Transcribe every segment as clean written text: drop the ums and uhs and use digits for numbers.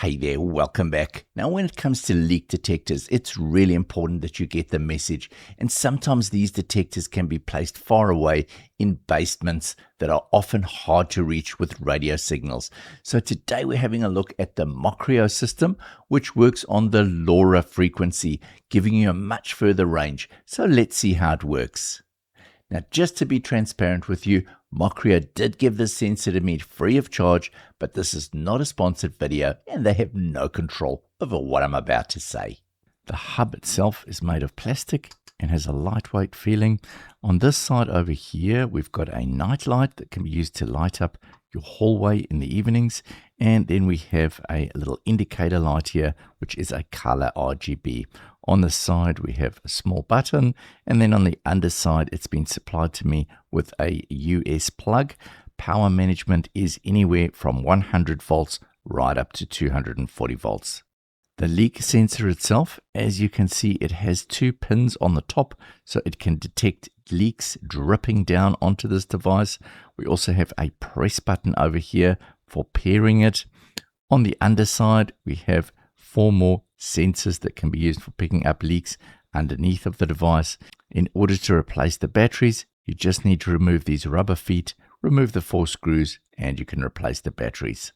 Hey there, welcome back. Now, when it comes to leak detectors, it's really important that you get the message. And sometimes these detectors can be placed far away in basements that are often hard to reach with radio signals. So today we're having a look at the Mocrio system, which works on the LoRa frequency, giving you a much further range. So let's see how it works. Now, just to be transparent with you, Mocrio did give this sensor to me free of charge, but this is not a sponsored video and they have no control over what I'm about to say. The hub itself is made of plastic and has a lightweight feeling. On this side over here, we've got a night light that can be used to light up your hallway in the evenings. And then we have a little indicator light here, which is a color RGB. On the side, we have a small button, and then on the underside, it's been supplied to me with a US plug. Power management is anywhere from 100 volts right up to 240 volts. The leak sensor itself, as you can see, it has 2 pins on the top, so it can detect leaks dripping down onto this device. We also have a press button over here for pairing it. On the underside, we have 4 more sensors that can be used for picking up leaks underneath of the device. In order to replace the batteries, you just need to remove these rubber feet, remove the 4 screws, and you can replace the batteries.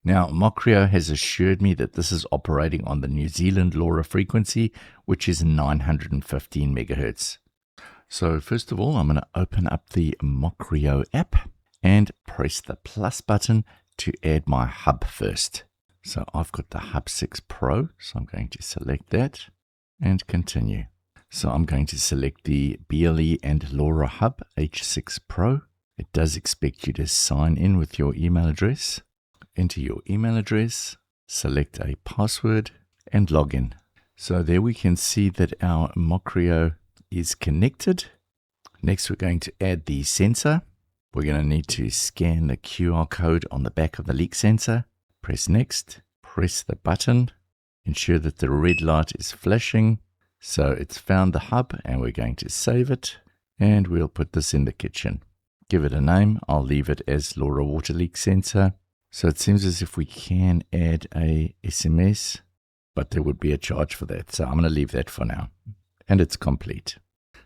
Now, Mocrio has assured me that this is operating on the New Zealand LoRa frequency, which is 915 megahertz. So first of all, I'm going to open up the Mocrio app and press the plus button to add my hub first. So I've got the Hub 6 Pro, so I'm going to select that and continue. So I'm going to select the BLE and LoRa Hub H6 Pro. It does expect you to sign in with your email address. Enter your email address, select a password and log in. So there we can see that our Mocrio is connected. Next, we're going to add the sensor. We're going to need to scan the QR code on the back of the leak sensor. Press next, press the button, ensure that the red light is flashing. So it's found the hub and we're going to save it. And we'll put this in the kitchen. Give it a name. I'll leave it as LoRa water leak sensor. So it seems as if we can add a SMS, but there would be a charge for that. So I'm going to leave that for now. And it's complete.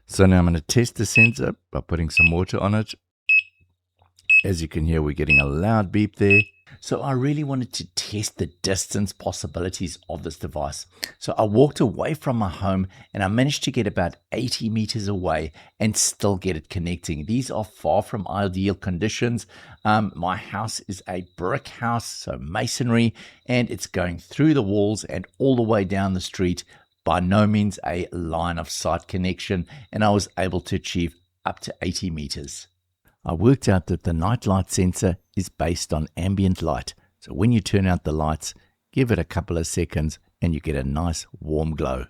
So now I'm going to test the sensor by putting some water on it. As you can hear, we're getting a loud beep there. So I really wanted to test the distance possibilities of this device. So I walked away from my home and I managed to get about 80 meters away and still get it connecting. These are far from ideal conditions. My house is a brick house, so masonry, and it's going through the walls and all the way down the street. By no means a line of sight connection, and I was able to achieve up to 80 meters. I worked out that the night light sensor is based on ambient light. So when you turn out the lights, give it a couple of seconds and you get a nice warm glow.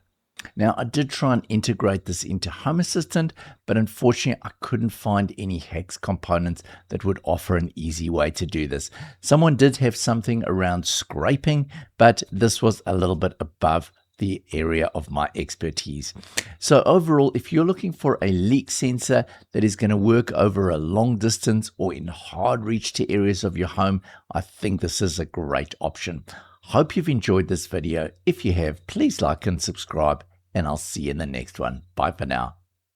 Now, I did try and integrate this into Home Assistant, but unfortunately I couldn't find any hex components that would offer an easy way to do this. Someone did have something around scraping, but this was a little bit above the area of my expertise. So overall, if you're looking for a leak sensor that is going to work over a long distance or in hard reach to areas of your home, I think this is a great option. Hope you've enjoyed this video. If you have, please like and subscribe, and I'll see you in the next one. Bye for now.